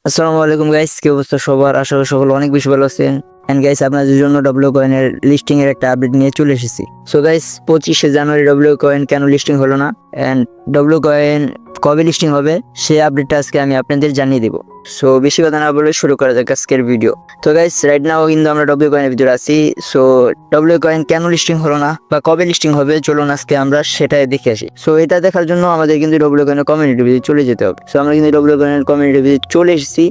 আসসালামু আলাইকুম গাইস, কি অবস্থা সবার? আশা করি সকলে অনেক বেশি ভালো আছেন। এন্ড গাইস, আপনাদের জন্য ডব্লিউ কয়েনের লিস্টিং এর একটা আপডেট নিয়ে চলে এসেছি। সো গাইস, 25শে জানুয়ারি ডব্লিউ কয়েন কেন লিস্টিং হলো না এন্ড ডব্লিউ কয়েন কবে লিস্টিং হবে সেই আপডেটটা আজকে আমি আপনাদের জানিয়ে দেব। সো বেশি কথা না বলে শুরু করা যাক আজকের ভিডিও। তো গাইস, রাইট নাও কিন্তু আমরা ডব্লিউ কয়েনের ভিতরে আছি। সো ডব্লিউ কয়েন কেন লিস্টিং হলো না বা কবে লিস্টিং হবে, চলুন আজকে আমরা সেটাই দেখে আসি। সো এটা দেখার জন্য আমাদের কিন্তু ডব্লিউ কয়েনের কমিউনিটি ভিতরে চলে যেতে হবে। সো আমরা কিন্তু ডব্লিউ কয়েনের কমিউনিটি ভিতরে চলে এসেছি।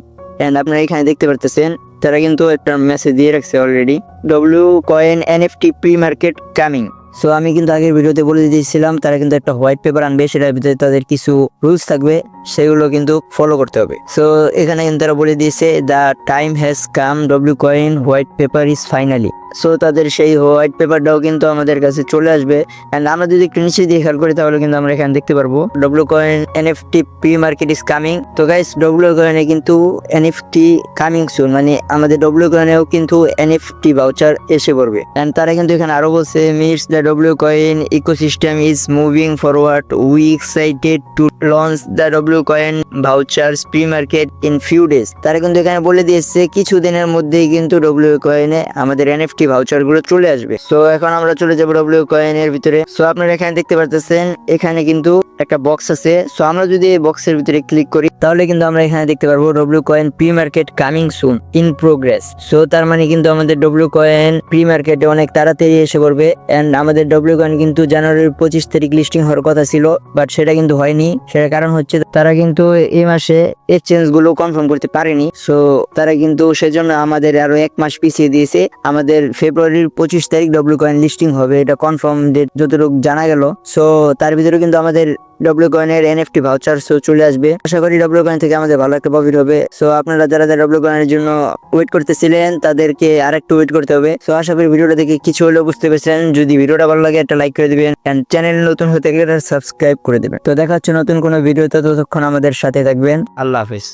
এন্ড আপনারা এখানে দেখতে পারতেছেন তারা কিন্তু একটা মেসেজ দিয়ে রাখছে already, W coin NFT pre market coming. So আমি কিন্তু আগের ভিডিওতে বলে দিয়েছিলাম তারা কিন্তু একটা হোয়াইট পেপার আনবে, সেটার ভিতরে তাদের কিছু রুলস থাকবে, সেগুলো কিন্তু ফলো করতে হবে। সো এখানে কিন্তু তারা বলে দিয়েছে the time has come, W coin white paper is finally. So তাদের সেই হোয়াইট পেপারটাও কিন্তু আমাদের কাছে চলে আসবে। এন্ড আমরা যদি একটু নিচে দিয়ে খেয়াল করি তাহলে কিন্তু আমরা এখানে দেখতে পারবো W coin NFT pre market is coming. তো গাইস, ডব্লিউ কয়েনে কিন্তু এনএফটি কামিং সুন, মানে আমাদের ডব্লিউ কয়েনেও কিন্তু এনএফটি ভাউচার এসে পড়বে। এন্ড তারা কিন্তু এখানে আরো বলছে meets the W coin ecosystem is moving forward, we excited to launch the W coin vouchers pre market in few days. তারা কিন্তু এখানে বলে দিয়েছে কিছু দিনের মধ্যেই কিন্তু ডব্লিউ কয়েনে আমাদের এনএফটি ভাউচার গুলো চলে আসবে। সো এখন আমরা চলে যাবো ডব্লিউ কয়েনের ভিতরে। সো আপনারা এখানে দেখতে পারতেছেন এখানে কিন্তু একটা বক্স আছে। সো আমরা যদি এই বক্সের ভিতরে ক্লিক করি তাহলে কিন্তু আমরা এখানে দেখতে পারবো W coin pre market coming soon in progress. So তার মানে কিন্তু আমাদের ডব্লিউ কয়েন প্রি মার্কেটে অনেক তাড়াতাড়ি এসে পড়বে। এন্ড আমাদের ডব্লিউ কয়েন কিন্তু জানুয়ারির 25 তারিখ লিস্টিং হওয়ার কথা ছিল, বাট সেটা কিন্তু হয়নি। সেটার কারণ হচ্ছে তারা কিন্তু এই মাসে এক্সচেঞ্জ গুলো কনফার্ম করতে পারেনি। সো তারা কিন্তু সেজন্য আমাদের আরো এক মাস পিছিয়ে দিয়েছে। আমাদের ফেব্রুয়ারির 25 তারিখ ডব্লিউ কয়েন লিস্টিং হবে, এটা কনফার্ম ডেট যতটুকু জানা গেল। সো তার ভিতরে কিন্তু আমাদের ডব্লিউ কয়েনের এনএফটি ভাউচার চলে আসবে। আশা করি ডব্লিউ কয়েন থেকে আমাদের ভালো একটা প্রফিট হবে। সো আপনারা যারা ডব্লিউ কয়েনের জন্য ওয়েট করতেছিলেন তাদেরকে আরেকটু ওয়েট করতে হবে। সো আশা করি ভিডিওটা দেখে কিছু হলেও বুঝতে পেরেছেন। যদি ভিডিওটা ভালো লাগে একটা লাইক করে দিবেন এন্ড চ্যানেল নতুন হতে গেলে সাবস্ক্রাইব করে দিবেন। তো দেখা হচ্ছে নতুন কোনো ভিডিওতে, ততক্ষণ আমাদের সাথে থাকবেন। আল্লাহ হাফেজ।